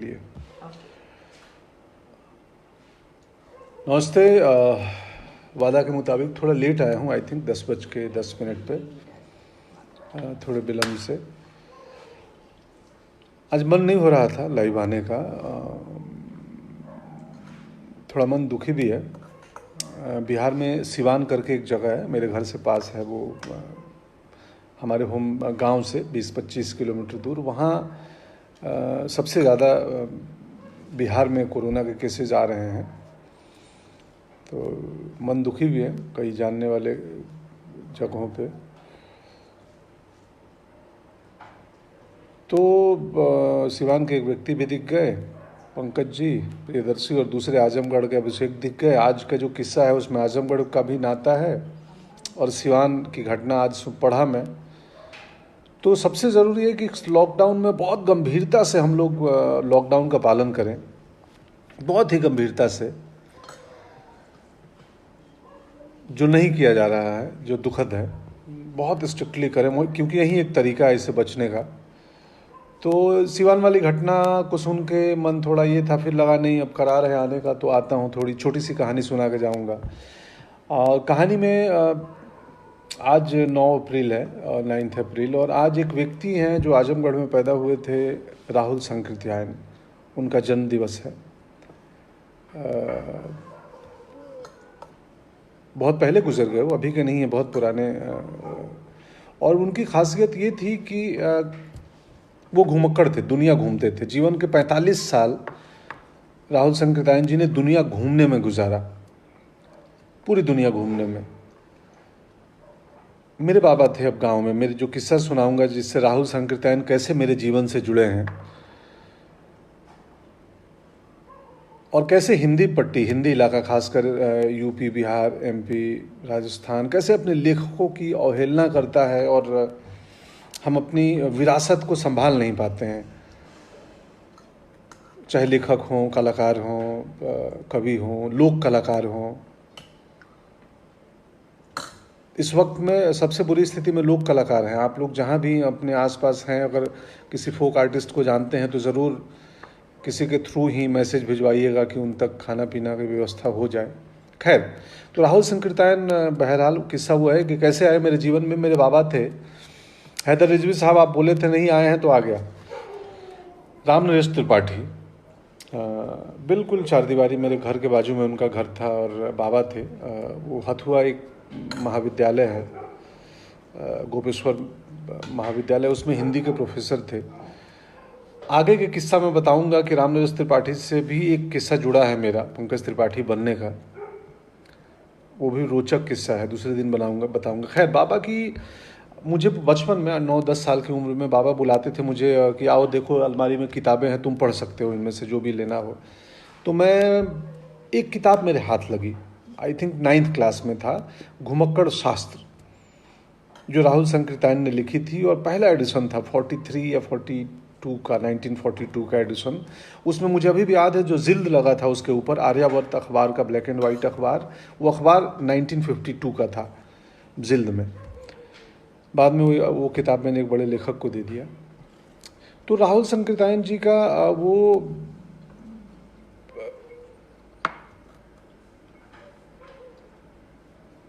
लिए नमस्ते। वादा के मुताबिक थोड़ा लेट आया हूँ। आई थिंक 10:10 पे, थोड़े विलम्ब से। आज मन नहीं हो रहा था लाइव आने का। थोड़ा मन दुखी भी है। बिहार में सिवान करके एक जगह है, मेरे घर से पास है। वो हमारे होम गांव से 20-25 किलोमीटर दूर। वहाँ सबसे ज़्यादा बिहार में कोरोना के केसेज आ रहे हैं, तो मन दुखी भी है कई जानने वाले जगहों पे। तो सिवान के एक व्यक्ति भी दिख गए, पंकज जी प्रियदर्शी, और दूसरे आजमगढ़ के अभिषेक दिख गए। आज का जो किस्सा है उसमें आजमगढ़ का भी नाता है और सिवान की घटना आज पढ़ा मैं। तो सबसे ज़रूरी है कि लॉकडाउन में बहुत गंभीरता से हम लोग लॉकडाउन का पालन करें, बहुत ही गंभीरता से। जो नहीं किया जा रहा है, जो दुखद है, बहुत स्ट्रिक्टली करें, क्योंकि यही एक तरीका है इससे बचने का। तो सिवान वाली घटना को सुन के मन थोड़ा ये था, फिर लगा नहीं अब करार है आने का, तो आता हूँ, थोड़ी छोटी सी कहानी सुना के जाऊँगा। और कहानी में आज 9 अप्रैल है और 9 अप्रैल, और आज एक व्यक्ति हैं जो आजमगढ़ में पैदा हुए थे, राहुल संकृत्यायन, उनका जन्म दिवस है। बहुत पहले गुजर गए, वो अभी के नहीं है, बहुत पुराने। और उनकी खासियत ये थी कि वो घुमक्कड़ थे, दुनिया घूमते थे। जीवन के 45 साल राहुल संकृत्यायन जी ने दुनिया घूमने में गुजारा, पूरी दुनिया घूमने में। मेरे बाबा थे अब गांव में। मेरे जो किस्सा सुनाऊंगा जिससे राहुल संकृत्यायन कैसे मेरे जीवन से जुड़े हैं और कैसे हिंदी पट्टी, हिंदी इलाका, खासकर यूपी, बिहार, एमपी, राजस्थान, कैसे अपने लेखकों की अवहेलना करता है और हम अपनी विरासत को संभाल नहीं पाते हैं। चाहे लेखक हों, कलाकार हों, कवि हों, लोक कलाकार हों। इस वक्त में सबसे बुरी स्थिति में लोक कलाकार हैं। आप लोग जहाँ भी अपने आसपास हैं, अगर किसी फोक आर्टिस्ट को जानते हैं तो ज़रूर किसी के थ्रू ही मैसेज भिजवाइएगा कि उन तक खाना पीना की व्यवस्था हो जाए। खैर, तो राहुल संकृत्यायन, बहरहाल किस्सा हुआ है कि कैसे आए मेरे जीवन में। मेरे बाबा थे हैदर रिजवी साहब, आप बोले थे नहीं आए हैं तो आ गया। राम नरेश त्रिपाठी, बिल्कुल चारदीवारी मेरे घर के बाजू में उनका घर था और बाबा थे। वो हथुआ एक महाविद्यालय है, गोपेश्वर महाविद्यालय, उसमें हिंदी के प्रोफेसर थे। आगे के किस्सा मैं बताऊंगा कि राम नरेश त्रिपाठी से भी एक किस्सा जुड़ा है मेरा, पंकज त्रिपाठी बनने का। वो भी रोचक किस्सा है, दूसरे दिन बताऊंगा। खैर, बाबा की, मुझे बचपन में 9-10 साल की उम्र में बाबा बुलाते थे मुझे कि आओ देखो अलमारी में किताबें हैं, तुम पढ़ सकते हो इनमें से जो भी लेना हो। तो मैं, एक किताब मेरे हाथ लगी, आई थिंक 9th क्लास में था, घुमक्कड़ शास्त्र, जो राहुल संकृत्यायन ने लिखी थी, और पहला एडिशन था 43 या 42 का, 1942 का एडिशन। उसमें मुझे अभी भी याद है जो जिल्द लगा था उसके ऊपर, आर्यावर्त अखबार का, ब्लैक एंड वाइट अखबार, वो अखबार 1952 का था जिल्द में। बाद में वो किताब मैंने एक बड़े लेखक को दे दिया। तो राहुल संकृत्यायन जी का वो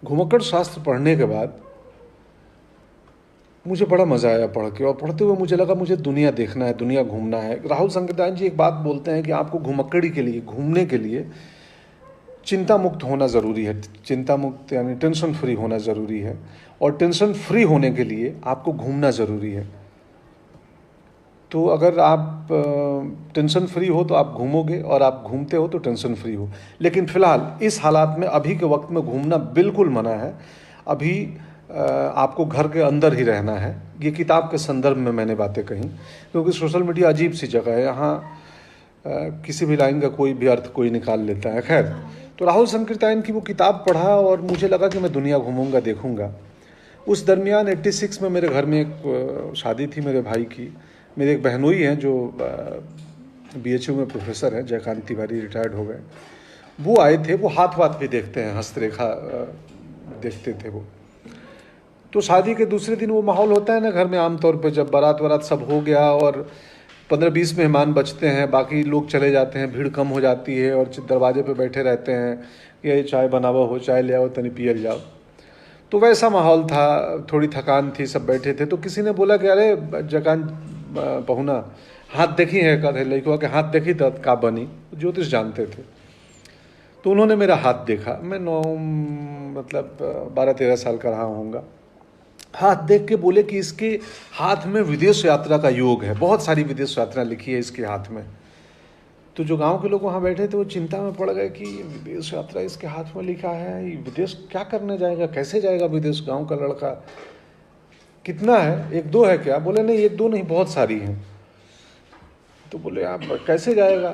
घुमक्कड़ शास्त्र पढ़ने के बाद मुझे बड़ा मज़ा आया पढ़ के, और पढ़ते हुए मुझे लगा मुझे दुनिया देखना है, दुनिया घूमना है। राहुल संकृत्यायन जी एक बात बोलते हैं कि आपको घुमक्कड़ी के लिए, घूमने के लिए चिंता मुक्त होना ज़रूरी है। चिंता मुक्त यानी टेंशन फ्री होना ज़रूरी है, और टेंशन फ्री होने के लिए आपको घूमना ज़रूरी है। तो अगर आप टेंशन फ्री हो तो आप घूमोगे, और आप घूमते हो तो टेंशन फ्री हो। लेकिन फ़िलहाल इस हालात में, अभी के वक्त में घूमना बिल्कुल मना है। अभी आपको घर के अंदर ही रहना है। ये किताब के संदर्भ में मैंने बातें कही, क्योंकि सोशल मीडिया अजीब सी जगह है, यहाँ किसी भी लाइन का कोई भी अर्थ कोई निकाल लेता है। खैर, तो राहुल संकृत्यायन की वो किताब पढ़ा और मुझे लगा कि मैं दुनिया घूमूंगा, देखूंगा। उस दरमियान 86 में मेरे घर में एक शादी थी मेरे भाई की। मेरे एक बहनोई हैं जो BHU में प्रोफेसर हैं, जयकांत तिवारी, रिटायर्ड हो गए। वो आए थे, वो हाथ वाथ भी देखते हैं, हस्तरेखा देखते थे वो। तो शादी के दूसरे दिन वो माहौल होता है ना घर में आमतौर पे, जब बारात वारात सब हो गया और 15-20 मेहमान बचते हैं, बाकी लोग चले जाते हैं, भीड़ कम हो जाती है और दरवाजे पे बैठे रहते हैं कि ये चाय बनावा हो, चाय ले आओ, तनी पियल जाओ। तो वैसा माहौल था, थोड़ी थकान थी, सब बैठे थे। तो किसी ने बोला कि अरे जकान पहुना हाथ देखी है, कहे लड़का के हाथ देखी तो का बनी, ज्योतिष जानते थे। तो उन्होंने मेरा हाथ देखा, मैं 12-13 साल का रहा होऊंगा। हाथ देख के बोले कि इसके हाथ में विदेश यात्रा का योग है, बहुत सारी विदेश यात्रा लिखी है इसके हाथ में। तो जो गांव के लोग वहाँ बैठे थे वो चिंता में पड़ गए कि विदेश यात्रा इसके हाथ में लिखा है, ये विदेश क्या करने जाएगा, कैसे जाएगा विदेश, गांव का लड़का। कितना है, 1-2 है क्या? बोले नहीं 1-2 नहीं, बहुत सारी हैं। तो बोले आप कैसे जाएगा?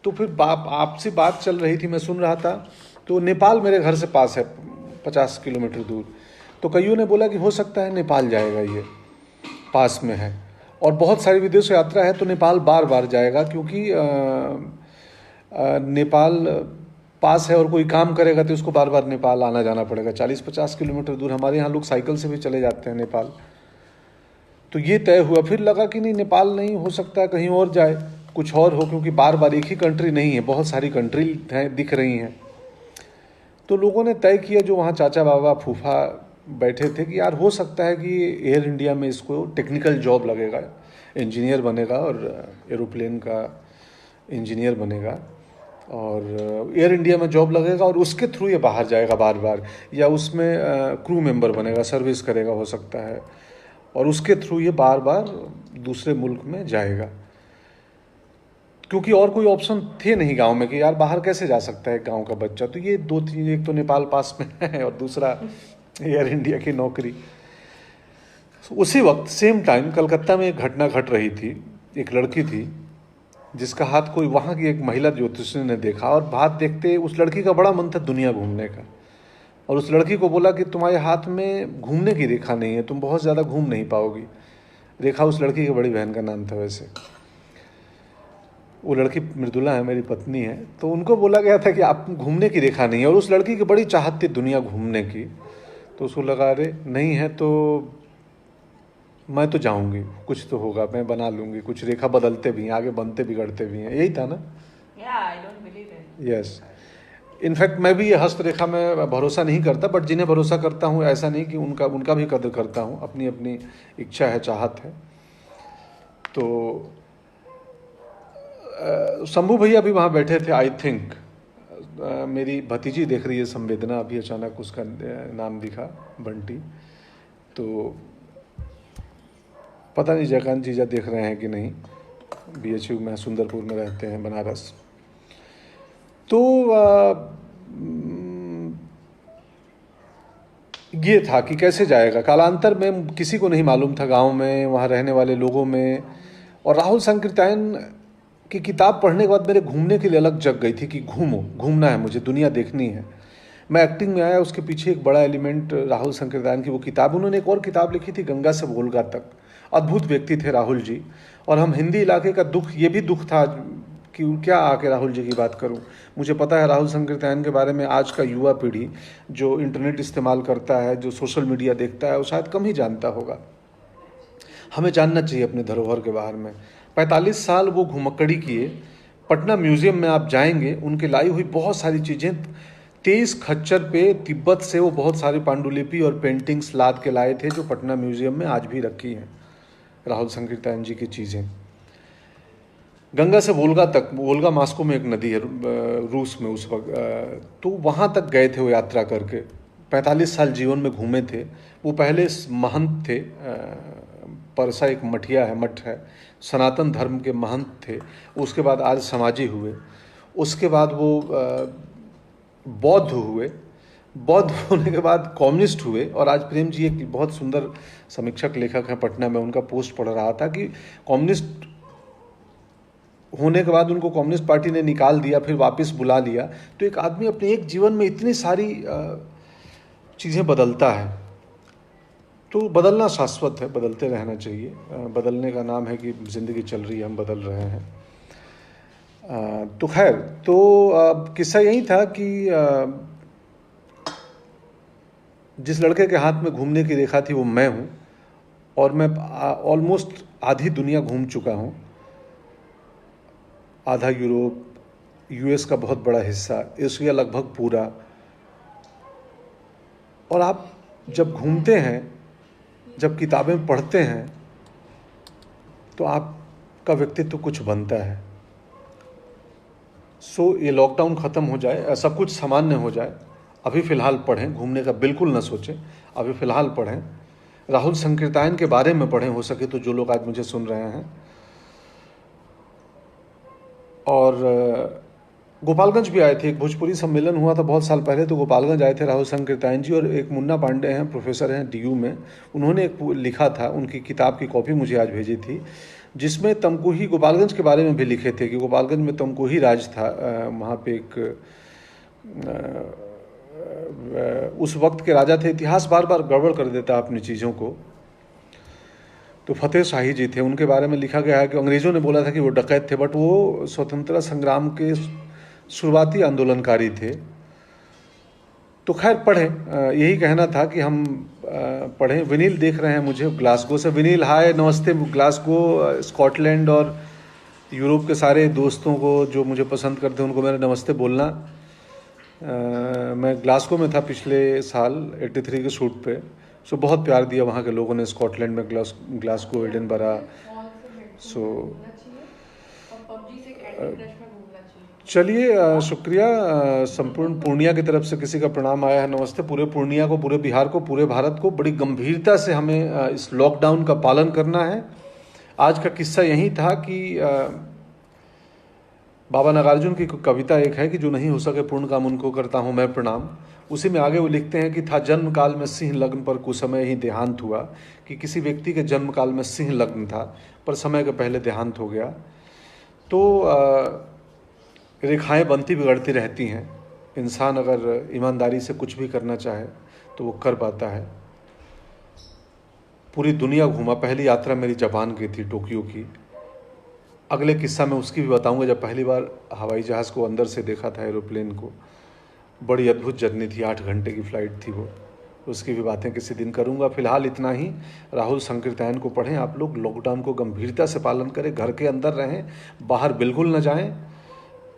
तो फिर आपसी बात चल रही थी, मैं सुन रहा था। तो नेपाल मेरे घर से पास है, 50 किलोमीटर दूर। तो कईयों ने बोला कि हो सकता है नेपाल जाएगा, ये पास में है और बहुत सारी विदेश यात्रा है, तो नेपाल बार बार जाएगा क्योंकि नेपाल पास है और कोई काम करेगा तो उसको बार बार नेपाल आना जाना पड़ेगा। 40-50 किलोमीटर दूर, हमारे यहाँ लोग साइकिल से भी चले जाते हैं नेपाल। तो ये तय हुआ। फिर लगा कि नहीं, नेपाल नहीं, हो सकता है कहीं और जाए, कुछ और हो, क्योंकि बार बार एक ही कंट्री नहीं है, बहुत सारी कंट्री हैं दिख रही हैं। तो लोगों ने तय किया, जो वहाँ चाचा बाबा फूफा बैठे थे, कि यार हो सकता है कि एयर इंडिया में इसको टेक्निकल जॉब लगेगा, इंजीनियर बनेगा और एरोप्लेन का इंजीनियर बनेगा और एयर इंडिया में जॉब लगेगा और उसके थ्रू ये बाहर जाएगा बार बार, या उसमें क्रू मेंबर बनेगा, सर्विस करेगा हो सकता है, और उसके थ्रू ये बार बार दूसरे मुल्क में जाएगा। क्योंकि और कोई ऑप्शन थे नहीं गांव में कि यार बाहर कैसे जा सकता है गांव का बच्चा। तो ये 2-3, एक तो नेपाल पास में है और दूसरा एयर इंडिया की नौकरी। उसी वक्त सेम टाइम कलकत्ता में एक घटना घट रही थी। एक लड़की थी जिसका हाथ कोई वहाँ की एक महिला ज्योतिषी ने देखा, और हाथ देखते उस लड़की का बड़ा मन था दुनिया घूमने का। और उस लड़की को बोला कि तुम्हारे हाथ में घूमने की रेखा नहीं है, तुम बहुत ज़्यादा घूम नहीं पाओगी। रेखा उस लड़की की बड़ी बहन का नाम था। वैसे वो लड़की मृदुला है, मेरी पत्नी है। तो उनको बोला गया था कि आप घूमने की रेखा नहीं है, और उस लड़की की बड़ी चाहत थी दुनिया घूमने की। तो उसको लगा अरे नहीं है तो मैं तो जाऊंगी, कुछ तो होगा, मैं बना लूंगी। कुछ रेखा बदलते भी हैं, आगे बनते बिगड़ते भी हैं, यही था ना। यस, इनफैक्ट मैं भी ये हस्तरेखा में भरोसा नहीं करता, बट जिन्हें भरोसा करता हूँ, ऐसा नहीं कि उनका भी कदर करता हूँ। अपनी अपनी इच्छा है, चाहत है। तो शंभू भैया भी वहाँ बैठे थे। आई थिंक मेरी भतीजी देख रही है संवेदना, अभी अचानक उसका नाम दिखा, बंटी। तो पता नहीं जयकांत जीजा देख रहे हैं कि नहीं। BHU में सुंदरपुर में रहते हैं, बनारस। तो ये था कि कैसे जाएगा। कालांतर में किसी को नहीं मालूम था, गांव में, वहाँ रहने वाले लोगों में। और राहुल संकीर्तन की किताब पढ़ने के बाद मेरे घूमने के लिए अलग जग गई थी कि घूमना है मुझे, दुनिया देखनी है। मैं एक्टिंग में आया, उसके पीछे एक बड़ा एलिमेंट राहुल संकीर्तन की वो किताब। उन्होंने एक और किताब लिखी थी, गंगा से वोल्गा तक। अद्भुत व्यक्ति थे राहुल जी। और हम हिंदी इलाके का दुख, ये भी दुख था कि क्या आके राहुल जी की बात करूं। मुझे पता है राहुल संकीर्तन के बारे में आज का युवा पीढ़ी जो इंटरनेट इस्तेमाल करता है, जो सोशल मीडिया देखता है, वो शायद कम ही जानता होगा। हमें जानना चाहिए अपने धरोहर के बारे में। 45 साल वो घुमक्कड़ी किए। पटना म्यूजियम में आप जाएंगे, उनके लाई हुई बहुत सारी चीज़ें, 23 खच्चर पे तिब्बत से वो बहुत सारी पांडुलिपि और पेंटिंग्स लाद के लाए थे, जो पटना म्यूजियम में आज भी रखी हैं राहुल संकीर्तन जी की चीज़ें। गंगा से वोल्गा तक, वोल्गा मास्को में एक नदी है रूस में उस वक्त, तो वहाँ तक गए थे वो यात्रा करके। 45 साल जीवन में घूमे थे। वो पहले महंत थे, परसा एक मठिया है, मठ है, सनातन धर्म के महंत थे। उसके बाद आर्य समाजी हुए। उसके बाद वो बौद्ध हुए। बौद्ध होने के बाद कम्युनिस्ट हुए। और आज प्रेम जी एक बहुत सुंदर समीक्षक लेखक हैं पटना में, उनका पोस्ट पढ़ रहा था कि कम्युनिस्ट होने के बाद उनको कम्युनिस्ट पार्टी ने निकाल दिया, फिर वापस बुला लिया। तो एक आदमी अपने एक जीवन में इतनी सारी चीज़ें बदलता है। तो बदलना शाश्वत है, बदलते रहना चाहिए। बदलने का नाम है कि ज़िंदगी चल रही है, हम बदल रहे हैं। तो खैर, तो किस्सा यही था कि जिस लड़के के हाथ में घूमने की रेखा थी वो मैं हूँ, और मैं ऑलमोस्ट आधी दुनिया घूम चुका हूँ। आधा यूरोप, यूएस का बहुत बड़ा हिस्सा, एशिया लगभग पूरा। और आप जब घूमते हैं, जब किताबें पढ़ते हैं, तो आपका व्यक्तित्व कुछ बनता है। सो ये लॉकडाउन ख़त्म हो जाए, सब कुछ सामान्य हो जाए, अभी फ़िलहाल पढ़ें, घूमने का बिल्कुल न सोचें, अभी फ़िलहाल पढ़ें, राहुल संकीर्तायन के बारे में पढ़ें हो सके तो, जो लोग आज मुझे सुन रहे हैं। और गोपालगंज भी आए थे, एक भोजपुरी सम्मेलन हुआ था बहुत साल पहले, तो गोपालगंज आए थे राहुल संकीर्तायन जी, और एक मुन्ना पांडे हैं, प्रोफेसर हैं डीयू में, उन्होंने एक लिखा था, उनकी किताब की कॉपी मुझे आज भेजी थी, जिसमें तमकुही गोपालगंज के बारे में भी लिखे थे कि गोपालगंज में तमकुही राज था। वहाँ पे एक उस वक्त के राजा थे, इतिहास बार बार गड़बड़ कर देता अपनी चीज़ों को, तो फतेह शाही जी थे, उनके बारे में लिखा गया है कि अंग्रेज़ों ने बोला था कि वो डकैत थे, बट वो स्वतंत्रता संग्राम के शुरुआती आंदोलनकारी थे। तो खैर पढ़ें, यही कहना था कि हम पढ़ें। विनील देख रहे हैं मुझे ग्लासगो से। विनील हाय, नमस्ते। ग्लासगो, स्कॉटलैंड और यूरोप के सारे दोस्तों को जो मुझे पसंद करते हैं उनको मेरा नमस्ते बोलना। मैं ग्लासगो में था पिछले साल 83 के शूट पे, सो बहुत प्यार दिया वहाँ के लोगों ने, स्कॉटलैंड में, ग्लासगो, एडिनबरा। सो चलिए, शुक्रिया। संपूर्ण पूर्णिया की तरफ से किसी का प्रणाम आया है, नमस्ते। पूरे पूर्णिया को, पूरे बिहार को, पूरे भारत को बड़ी गंभीरता से हमें इस लॉकडाउन का पालन करना है। आज का किस्सा यही था कि बाबा नागार्जुन की कविता एक है कि जो नहीं हो सके पूर्ण काम उनको करता हूँ मैं प्रणाम। उसी में आगे वो लिखते हैं कि था जन्म काल में सिंह लग्न पर कुसमय ही देहांत हुआ, कि किसी व्यक्ति के जन्म काल में सिंह लग्न था पर समय के पहले देहांत हो गया। तो रेखाएं बनती बिगड़ती रहती हैं। इंसान अगर ईमानदारी से कुछ भी करना चाहे तो वो कर पाता है। पूरी दुनिया घूमा, पहली यात्रा मेरी जापान की थी, टोक्यो की। अगले किस्सा मैं उसकी भी बताऊंगा, जब पहली बार हवाई जहाज़ को अंदर से देखा था, एरोप्लेन को। बड़ी अद्भुत जर्नी थी, 8 घंटे की फ़्लाइट थी वो। उसकी भी बातें किसी दिन करूंगा। फिलहाल इतना ही। राहुल संकीर्तायन को पढ़ें आप लोग, लॉकडाउन को गंभीरता से पालन करें, घर के अंदर रहें, बाहर बिल्कुल न जाएं,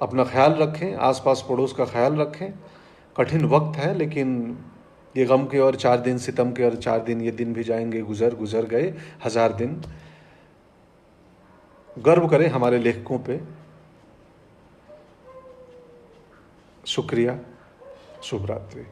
अपना ख्याल रखें, आसपास पड़ोस का ख्याल रखें। कठिन वक्त है, लेकिन ये गम के और 4 दिन, सितम के और 4 दिन, ये दिन भी जाएंगे, गुजर गए 1000 दिन। गर्व करें हमारे लेखकों पे। शुक्रिया, शुभ रात्रि।